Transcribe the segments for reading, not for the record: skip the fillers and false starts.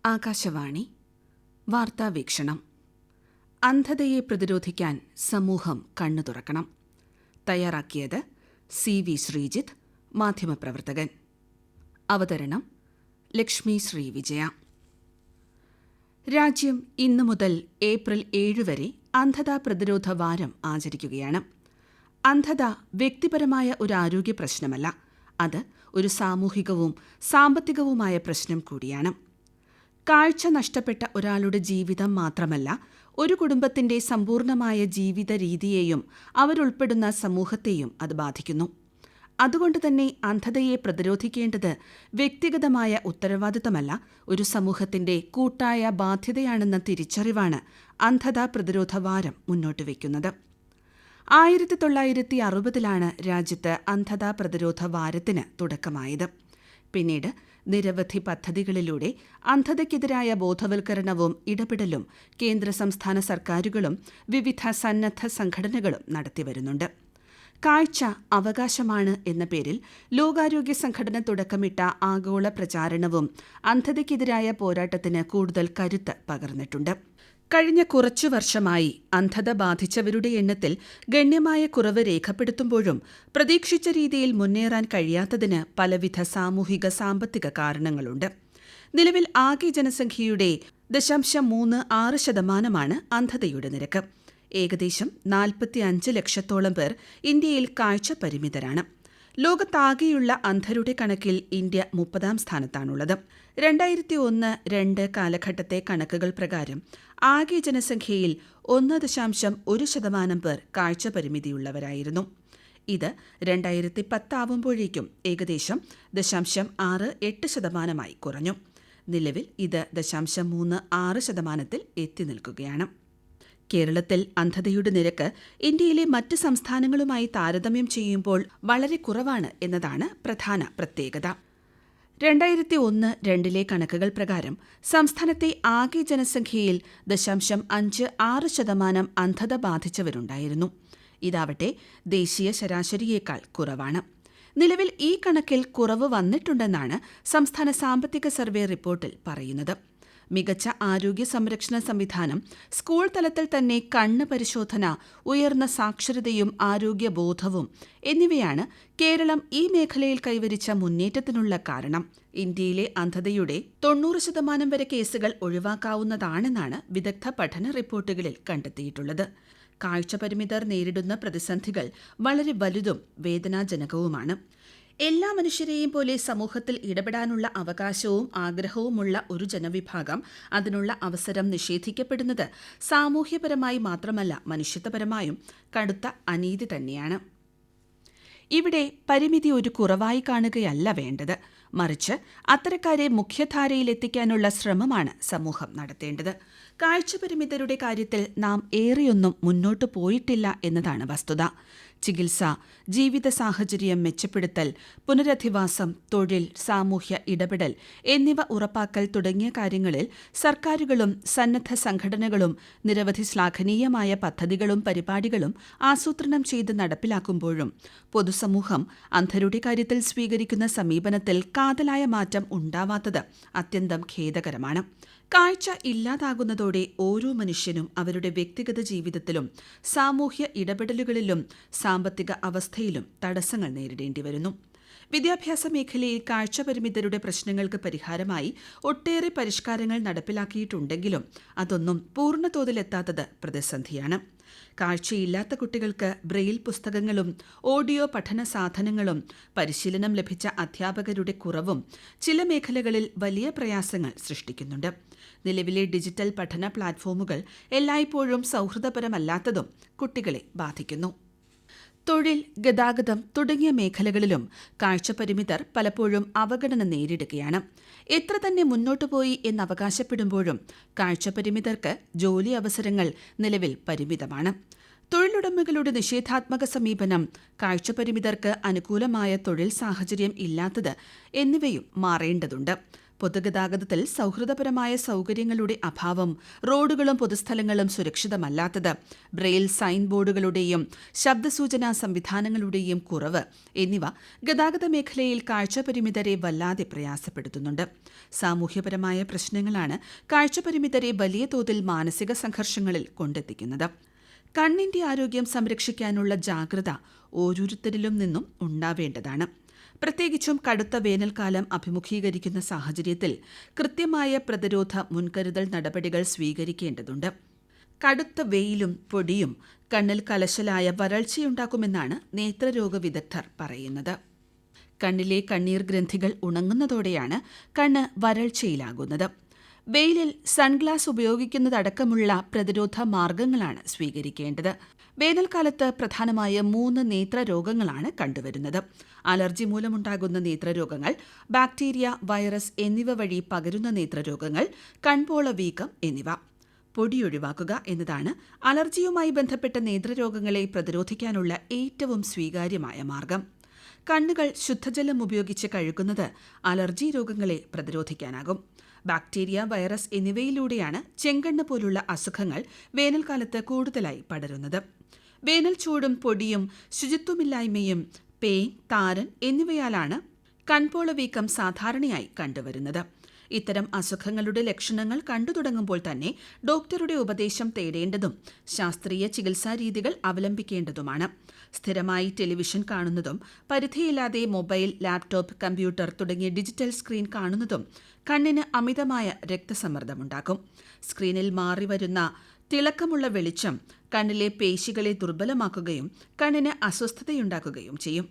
ആകാശവാണി വാർത്താവീക്ഷണം. അന്ധതയെ പ്രതിരോധിക്കാൻ സമൂഹം കണ്ണു തുറക്കണം. തയ്യാറാക്കിയത് CV ശ്രീജിത്ത്, മാധ്യമപ്രവർത്തകൻ. അവതരണം ലക്ഷ്മി ശ്രീ വിജയ. രാജ്യം ഇന്നു മുതൽ ഏപ്രിൽ 7 വരെ അന്ധതാ പ്രതിരോധ വാരം ആചരിക്കുകയാണ്. അന്ധത വ്യക്തിപരമായ ഒരു ആരോഗ്യ പ്രശ്നമല്ല, അത് ഒരു സാമൂഹികവും സാമ്പത്തികവുമായ പ്രശ്നം കൂടിയാണ്. കാഴ്ച നഷ്ടപ്പെട്ട ഒരാളുടെ ജീവിതം മാത്രമല്ല, ഒരു കുടുംബത്തിന്റെ സമ്പൂർണമായ ജീവിത രീതിയെയും അവരുൾപ്പെടുന്ന സമൂഹത്തെയും അത് ബാധിക്കുന്നു. അതുകൊണ്ടുതന്നെ അന്ധതയെ പ്രതിരോധിക്കേണ്ടത് വ്യക്തിഗതമായ ഉത്തരവാദിത്തമല്ല, ഒരു സമൂഹത്തിന്റെ കൂട്ടായ ബാധ്യതയാണെന്ന തിരിച്ചറിവാണ് അന്ധതാ പ്രതിരോധ വാരം മുന്നോട്ട് വയ്ക്കുന്നത്. 1960 രാജ്യത്ത് അന്ധതാ പ്രതിരോധ വാരത്തിന് തുടക്കമായത്. പിന്നീട് നിരവധി പദ്ധതികളിലൂടെ അന്ധതയ്ക്കെതിരായ ബോധവൽക്കരണവും ഇടപെടലും കേന്ദ്ര സംസ്ഥാന സർക്കാരുകളും വിവിധ സന്നദ്ധ സംഘടനകളും നടത്തിവരുന്നുണ്ട്. കാഴ്ച അവകാശമാണ് എന്ന പേരിൽ ലോകാരോഗ്യ സംഘടന തുടക്കമിട്ട ആഗോള പ്രചാരണവും അന്ധതയ്ക്കെതിരായ പോരാട്ടത്തിന് കൂടുതൽ കരുത്ത് പകർന്നിട്ടുണ്ട്. കഴിഞ്ഞ കുറച്ചു വർഷമായി അന്ധത ബാധിച്ചവരുടെ എണ്ണത്തിൽ ഗണ്യമായ കുറവ് രേഖപ്പെടുത്തുമ്പോഴും പ്രതീക്ഷിച്ച രീതിയിൽ മുന്നേറാൻ കഴിയാത്തതിന് പലവിധ സാമൂഹിക സാമ്പത്തിക കാരണങ്ങളുണ്ട്. നിലവിൽ ആകെ ജനസംഖ്യയുടെ 0.36% അന്ധതയുടെ നിരക്ക്. ഏകദേശം 45 ലക്ഷത്തോളം പേർ ഇന്ത്യയിൽ കാഴ്ച പരിമിതരാണ്. ലോകത്താകെയുള്ള അന്ധരുടെ കണക്കിൽ ഇന്ത്യ 30ാം സ്ഥാനത്താണുള്ളത്. 2001-2 കാലഘട്ടത്തെ കണക്കുകൾ പ്രകാരം ആകെ ജനസംഖ്യയിൽ 1.1% പേർ കാഴ്ച പരിമിതിയുള്ളവരായിരുന്നു. ഇത് 2010 ആവുമ്പോഴേക്കും ഏകദേശം 0.68% കുറഞ്ഞു. നിലവിൽ ഇത് 0.36% എത്തി നിൽക്കുകയാണ്. കേരളത്തിൽ അന്ധതയുടെ നിരക്ക് ഇന്ത്യയിലെ മറ്റ് സംസ്ഥാനങ്ങളുമായി താരതമ്യം ചെയ്യുമ്പോൾ വളരെ കുറവാണ് എന്നതാണ് പ്രധാന പ്രത്യേകത. 2001-2 കണക്കുകൾ പ്രകാരം സംസ്ഥാനത്തെ ആകെ ജനസംഖ്യയിൽ 0.56% അന്ധത ബാധിച്ചവരുണ്ടായിരുന്നു. ഇതാവട്ടെ ദേശീയ ശരാശരിയേക്കാൾ കുറവാണ്. നിലവിൽ ഈ കണക്കിൽ കുറവ് വന്നിട്ടുണ്ടെന്നാണ് സംസ്ഥാന സാമ്പത്തിക സർവേ റിപ്പോർട്ടിൽ പറയുന്നത്. മികച്ച ആരോഗ്യ സംരക്ഷണ സംവിധാനം, സ്കൂൾ തലത്തിൽ തന്നെ കണ്ണ് പരിശോധന, ഉയർന്ന സാക്ഷരതയും ആരോഗ്യബോധവും എന്നിവയാണ് കേരളം ഈ മേഖലയിൽ കൈവരിച്ച മുന്നേറ്റത്തിനുള്ള കാരണം. ഇന്ത്യയിലെ അന്ധതയുടെ 90% വരെ കേസുകൾ ഒഴിവാക്കാവുന്നതാണെന്നാണ് വിദഗ്ധ പഠന റിപ്പോർട്ടുകളിൽ കണ്ടെത്തിയിട്ടുള്ളത്. കാഴ്ച പരിമിതർ നേരിടുന്ന പ്രതിസന്ധികൾ വളരെ വലുതും വേദനാജനകവുമാണ്. എല്ലാ മനുഷ്യരെയും പോലെ സമൂഹത്തിൽ ഇടപെടാനുള്ള അവകാശവും ആഗ്രഹവുമുള്ള ഒരു ജനവിഭാഗം അതിനുള്ള അവസരം നിഷേധിക്കപ്പെടുന്നത് സാമൂഹ്യപരമായി മാത്രമല്ല, മനുഷ്യത്വപരമായും കടുത്ത അനീതി തന്നെയാണ്. ഇവിടെ പരിമിതി ഒരു കുറവായി കാണുകയല്ല വേണ്ടത്, മറിച്ച് അത്തരക്കാരെ മുഖ്യധാരയിലെത്തിക്കാനുള്ള ശ്രമമാണ് സമൂഹം നടത്തേണ്ടത്. കാഴ്ചപരിമിതരുടെ കാര്യത്തിൽ നാം ഏറെയൊന്നും മുന്നോട്ടു പോയിട്ടില്ല എന്നതാണ് വസ്തുത. ചികിത്സ, ജീവിത സാഹചര്യം മെച്ചപ്പെടുത്തൽ, പുനരധിവാസം, തൊഴിൽ, സാമൂഹ്യ ഇടപെടൽ എന്നിവ ഉറപ്പാക്കൽ തുടങ്ങിയ കാര്യങ്ങളിൽ സർക്കാരുകളും സന്നദ്ധ സംഘടനകളും നിരവധി ശ്ലാഘനീയമായ പദ്ധതികളും പരിപാടികളും ആസൂത്രണം ചെയ്ത് നടപ്പിലാക്കുമ്പോഴും പൊതുസമൂഹം അന്ധരുടെ കാര്യത്തിൽ സ്വീകരിക്കുന്ന സമീപനത്തിൽ കാതലായ മാറ്റം ഉണ്ടാവാത്തത് അത്യന്തം ഖേദകരമാണ്. കാഴ്ച ഇല്ലാതാകുന്നതോടെ ഓരോ മനുഷ്യനും അവരുടെ വ്യക്തിഗത ജീവിതത്തിലും സാമൂഹ്യ ഇടപെടലുകളിലും സാമ്പത്തിക അവസ്ഥയിലും തടസ്സങ്ങൾ നേരിടേണ്ടി വരുന്നു. വിദ്യാഭ്യാസ മേഖലയിൽ കാഴ്ചപരിമിതരുടെ പ്രശ്നങ്ങൾക്ക് പരിഹാരമായി ഒട്ടേറെ പരിഷ്കാരങ്ങൾ നടപ്പിലാക്കിയിട്ടുണ്ടെങ്കിലും അതൊന്നും പൂർണ്ണതോതിലെത്താത്തത് പ്രതിസന്ധിയാണ്. കാഴ്ചയില്ലാത്ത കുട്ടികൾക്ക് ബ്രെയിൽ പുസ്തകങ്ങളും ഓഡിയോ പഠന സാധനങ്ങളും പരിശീലനം ലഭിച്ച അധ്യാപകരുടെ കുറവും ചില മേഖലകളിൽ വലിയ പ്രയാസങ്ങൾ സൃഷ്ടിക്കുന്നുണ്ട്. നിലവിലെ ഡിജിറ്റൽ പഠന പ്ലാറ്റ്ഫോമുകൾ എല്ലായ്പ്പോഴും സൗഹൃദപരമല്ലാത്തതും കുട്ടികളെ ബാധിക്കുന്നു. തൊഴിൽ, ഗതാഗതം തുടങ്ങിയ മേഖലകളിലും കാഴ്ചപരിമിതർ പലപ്പോഴും അവഗണന നേരിടുകയാണ്. എത്ര തന്നെ മുന്നോട്ടുപോയി എന്നവകാശപ്പെടുമ്പോഴും കാഴ്ചപരിമിതർക്ക് ജോലി അവസരങ്ങൾ നിലവിൽ പരിമിതമാണ്. തൊഴിലുടമകളുടെ നിഷേധാത്മക സമീപനം, കാഴ്ചപരിമിതർക്ക് അനുകൂലമായ തൊഴിൽ സാഹചര്യം ഇല്ലാത്തത് എന്നിവയും മാറേണ്ടതുണ്ട്. പൊതുഗതാഗതത്തിൽ സൗഹൃദപരമായ സൗകര്യങ്ങളുടെ അഭാവം, റോഡുകളും പൊതുസ്ഥലങ്ങളും സുരക്ഷിതമല്ലാത്തത്, ബ്രെയിൽ സൈൻ ബോർഡുകളുടെയും ശബ്ദസൂചനാ സംവിധാനങ്ങളുടെയും കുറവ് എന്നിവ ഗതാഗത മേഖലയിൽ കാഴ്ചപരിമിതരെ വല്ലാതെ പ്രയാസപ്പെടുത്തുന്നുണ്ട്. സാമൂഹ്യപരമായ പ്രശ്നങ്ങളാണ് കാഴ്ചപരിമിതരെ വലിയ തോതിൽ മാനസിക സംഘർഷങ്ങളിൽ കൊണ്ടെത്തിക്കുന്നത്. കണ്ണിന്റെ ആരോഗ്യം സംരക്ഷിക്കാനുള്ള ജാഗ്രത ഓരോരുത്തരിലും നിന്നും ഉണ്ടാവേണ്ടതാണ്. പ്രത്യേകിച്ചും കടുത്ത വേനൽക്കാലം അഭിമുഖീകരിക്കുന്ന സാഹചര്യത്തിൽ കൃത്യമായ പ്രതിരോധ മുൻകരുതൽ നടപടികൾ സ്വീകരിക്കേണ്ടതുണ്ട്. കടുത്ത വെയിലും പൊടിയും കണ്ണിൽ കലശലായ വരൾച്ചയുണ്ടാക്കുമെന്നാണ് നേത്രരോഗ വിദഗ്ധർ പറയുന്നത്. കണ്ണിലെ കണ്ണീർ ഗ്രന്ഥികൾ ഉണങ്ങുന്നതോടെയാണ് കണ്ണ് വരൾച്ചയിലാകുന്നത്. വെയിലിൽ സൺഗ്ലാസ് ഉപയോഗിക്കുന്നതടക്കമുള്ള പ്രതിരോധ മാർഗങ്ങളാണ് സ്വീകരിക്കേണ്ടത്. വേനൽക്കാലത്ത് പ്രധാനമായ 3 നേത്രരോഗങ്ങളാണ് കണ്ടുവരുന്നത്. അലർജി മൂലമുണ്ടാകുന്ന നേത്രരോഗങ്ങൾ, ബാക്ടീരിയ, വൈറസ് എന്നിവ വഴി പകരുന്ന നേത്രരോഗങ്ങൾ, കൺപോള വീക്കം എന്നിവ. പൊടി ഒഴിവാക്കുക എന്നതാണ് അലർജിയുമായി ബന്ധപ്പെട്ട നേത്രരോഗങ്ങളെ പ്രതിരോധിക്കാനുള്ള ഏറ്റവും സ്വീകാര്യമായ മാർഗം. കണ്ണുകൾ ശുദ്ധജലം ഉപയോഗിച്ച് കഴുകുന്നത് അലർജി രോഗങ്ങളെ പ്രതിരോധിക്കാനാകും. ബാക്ടീരിയ, വൈറസ് എന്നിവയിലൂടെയാണ് ചെങ്കണ്ണ് പോലുള്ള അസുഖങ്ങൾ വേനൽക്കാലത്ത് കൂടുതലായി പടരുന്നത്. വേനൽ ചൂടും പൊടിയും ശുചിത്വമില്ലായ്മയും പേൻ, താരൻ എന്നിവയാലാണ് കൺപോള വീക്കം സാധാരണയായി കണ്ടുവരുന്നത്. ഇത്തരം അസുഖങ്ങളുടെ ലക്ഷണങ്ങൾ കണ്ടു തുടങ്ങുമ്പോൾ തന്നെ ഡോക്ടറുടെ ഉപദേശം തേടേണ്ടതും ശാസ്ത്രീയ ചികിത്സാരീതികൾ അവലംബിക്കേണ്ടതുമാണ്. സ്ഥിരമായി ടെലിവിഷൻ കാണുന്നതും പരിധിയില്ലാതെ മൊബൈൽ, ലാപ്ടോപ്പ്, കമ്പ്യൂട്ടർ തുടങ്ങിയ ഡിജിറ്റൽ സ്ക്രീൻ കാണുന്നതും കണ്ണിന് അമിതമായ രക്തസമ്മർദ്ദമുണ്ടാക്കും. സ്ക്രീനിൽ മാറിവരുന്ന തിളക്കമുള്ള വെളിച്ചം കണ്ണിലെ പേശികളെ ദുർബലമാക്കുകയും കണ്ണിന് അസ്വസ്ഥതയുണ്ടാക്കുകയും ചെയ്യും.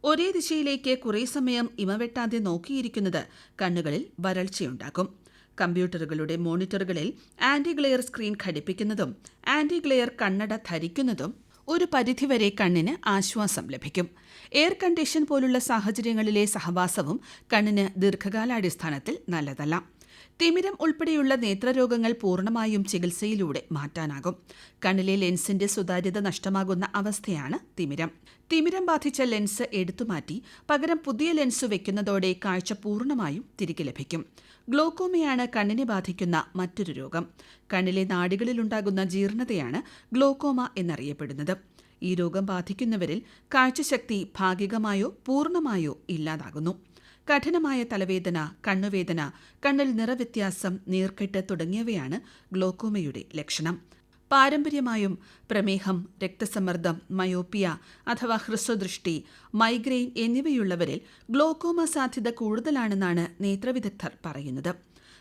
ഒരേ ദിശയിലേക്ക് കുറേ സമയം ഇമവെട്ടാതെ നോക്കിയിരിക്കുന്നത് കണ്ണുകളിൽ വരൾച്ചയുണ്ടാക്കും. കമ്പ്യൂട്ടറുകളുടെ മോണിറ്ററുകളിൽ ആന്റി ഗ്ലെയർ സ്ക്രീൻ ഘടിപ്പിക്കുന്നതും ആന്റി ഗ്ലെയർ കണ്ണട ധരിക്കുന്നതും ഒരു പരിധിവരെ കണ്ണിന് ആശ്വാസം ലഭിക്കും. എയർ കണ്ടീഷൻ പോലുള്ള സാഹചര്യങ്ങളിലെ സഹവാസവും കണ്ണിന് ദീർഘകാലാടിസ്ഥാനത്തിൽ നല്ലതല്ല. തിമിരം ഉൾപ്പെടെയുള്ള നേത്രരോഗങ്ങൾ പൂർണ്ണമായും ചികിത്സയിലൂടെ മാറ്റാനാകും. കണ്ണിലെ ലെൻസിന്റെ സുതാര്യത നഷ്ടമാകുന്ന അവസ്ഥയാണ് തിമിരം. തിമിരം ബാധിച്ച ലെൻസ് എടുത്തുമാറ്റി പകരം പുതിയ ലെൻസ് വയ്ക്കുന്നതോടെ കാഴ്ച പൂർണ്ണമായും തിരികെ ലഭിക്കും. ഗ്ലോക്കോമയാണ് കണ്ണിനെ ബാധിക്കുന്ന മറ്റൊരു രോഗം. കണ്ണിലെ നാഡികളിലുണ്ടാകുന്ന ജീർണതയാണ് ഗ്ലോക്കോമ എന്നറിയപ്പെടുന്നത്. ഈ രോഗം ബാധിക്കുന്നവരിൽ കാഴ്ചശക്തി ഭാഗികമായോ പൂർണ്ണമായോ ഇല്ലാതാകുന്നു. കഠിനമായ തലവേദന, കണ്ണുവേദന, കണ്ണിൽ നിറവ്യത്യാസം, നീർക്കെട്ട് തുടങ്ങിയവയാണ് ഗ്ലോക്കോമയുടെ ലക്ഷണം. പാരമ്പര്യമായും പ്രമേഹം, രക്തസമ്മർദ്ദം, മയോപ്പിയ അഥവാ ഹ്രസ്വദൃഷ്ടി, മൈഗ്രെയിൻ എന്നിവയുള്ളവരിൽ ഗ്ലോക്കോമ സാധ്യത കൂടുതലാണെന്നാണ് നേത്രവിദഗ്ധർ പറയുന്നത്.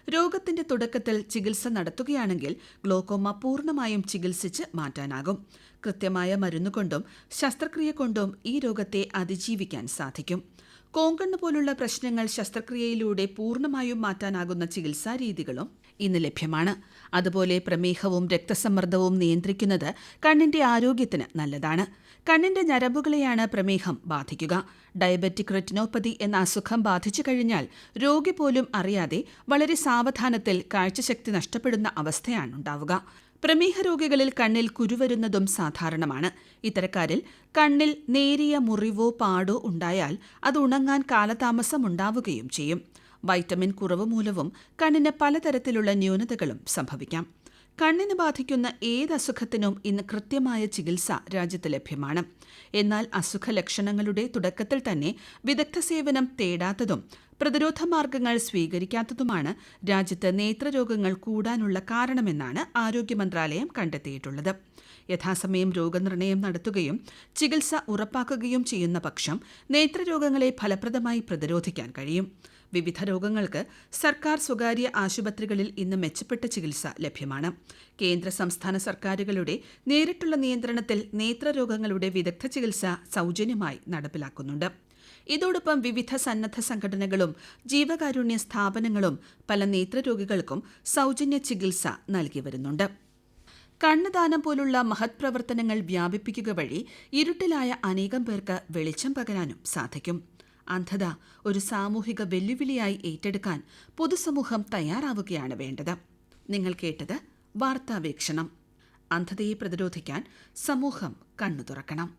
രോഗത്തിന്റെ തുടക്കത്തിൽ ചികിത്സ നടത്തുകയാണെങ്കിൽ ഗ്ലോക്കോമ പൂർണ്ണമായും ചികിത്സിച്ച് മാറ്റാനാകും. കൃത്യമായ മരുന്നുകൊണ്ടും ശസ്ത്രക്രിയ കൊണ്ടും ഈ രോഗത്തെ അതിജീവിക്കാൻ സാധിക്കും. കോങ്കണ്ണ് പോലുള്ള പ്രശ്നങ്ങൾ ശസ്ത്രക്രിയയിലൂടെ പൂർണ്ണമായും മാറ്റാനാകുന്ന ചികിത്സാരീതികളും ഇന്ന് ലഭ്യമാണ്. അതുപോലെ പ്രമേഹവും രക്തസമ്മർദ്ദവും നിയന്ത്രിക്കുന്നത് കണ്ണിന്റെ ആരോഗ്യത്തിന് നല്ലതാണ്. കണ്ണിന്റെ ഞരമ്പുകളെയാണ് പ്രമേഹം ബാധിക്കുക. ഡയബറ്റിക് റെറ്റിനോപ്പതി എന്ന അസുഖം ബാധിച്ചു കഴിഞ്ഞാൽ രോഗി പോലും അറിയാതെ വളരെ സാവധാനത്തിൽ കാഴ്ചശക്തി നഷ്ടപ്പെടുന്ന അവസ്ഥയാണുണ്ടാവുക. പ്രമേഹ രോഗികളിൽ കണ്ണിൽ കുരുവരുന്നതും സാധാരണമാണ്. ഇത്തരക്കാരിൽ കണ്ണിൽ നേരിയ മുറിവോ പാടോ ഉണ്ടായാൽ അത് ഉണങ്ങാൻ കാലതാമസം ഉണ്ടാവുകയും ചെയ്യും. വൈറ്റമിൻ കുറവ് മൂലവും കണ്ണിന് പലതരത്തിലുള്ള ന്യൂനതകളും സംഭവിക്കാം. കണ്ണിന് ബാധിക്കുന്ന ഏത് അസുഖത്തിനും ഇന്ന് കൃത്യമായ ചികിത്സ രാജ്യത്ത് ലഭ്യമാണ്. എന്നാൽ അസുഖ ലക്ഷണങ്ങളുടെ തുടക്കത്തിൽ തന്നെ വിദഗ്ധ സേവനം തേടാത്തതും പ്രതിരോധ മാർഗങ്ങൾ സ്വീകരിക്കാത്തതുമാണ് രാജ്യത്ത് നേത്രരോഗങ്ങൾ കൂടാനുള്ള കാരണമെന്നാണ് ആരോഗ്യ മന്ത്രാലയം കണ്ടെത്തിയിട്ടുള്ളത്. യഥാസമയം രോഗനിർണയം നടത്തുകയും ചികിത്സ ഉറപ്പാക്കുകയും ചെയ്യുന്ന പക്ഷം നേത്രരോഗങ്ങളെ ഫലപ്രദമായി പ്രതിരോധിക്കാൻ കഴിയും. വിവിധ രോഗങ്ങൾക്ക് സർക്കാർ, സ്വകാര്യ ആശുപത്രികളിൽ ഇന്ന് മെച്ചപ്പെട്ട ചികിത്സ ലഭ്യമാണ്. കേന്ദ്ര, സംസ്ഥാന സർക്കാരുകളുടെ നേരിട്ടുള്ള നിയന്ത്രണത്തിൽ നേത്രരോഗങ്ങളുടെ വിദഗ്ധ ചികിത്സ സൗജന്യമായി നടപ്പിലാക്കുന്നുണ്ട്. ഇതോടൊപ്പം വിവിധ സന്നദ്ധ സംഘടനകളും ജീവകാരുണ്യ സ്ഥാപനങ്ങളും പല നേത്രരോഗികൾക്കും സൗജന്യ ചികിത്സ നൽകി വരുന്നുണ്ട്. കണ്ണുദാനം പോലുള്ള മഹത് പ്രവർത്തനങ്ങൾ വ്യാപിപ്പിക്കുക വഴി ഇരുട്ടിലായ അനേകം പേർക്ക് വെളിച്ചം പകരാനും സാധിക്കും. അന്ധത ഒരു സാമൂഹിക വെല്ലുവിളിയായി ഏറ്റെടുക്കാൻ പൊതുസമൂഹം തയ്യാറാവുകയാണ് വേണ്ടത്. നിങ്ങൾ കേട്ടത് വാർത്താവീക്ഷണം. അന്ധതയെ പ്രതിരോധിക്കാൻ സമൂഹം കണ്ണു തുറക്കണം.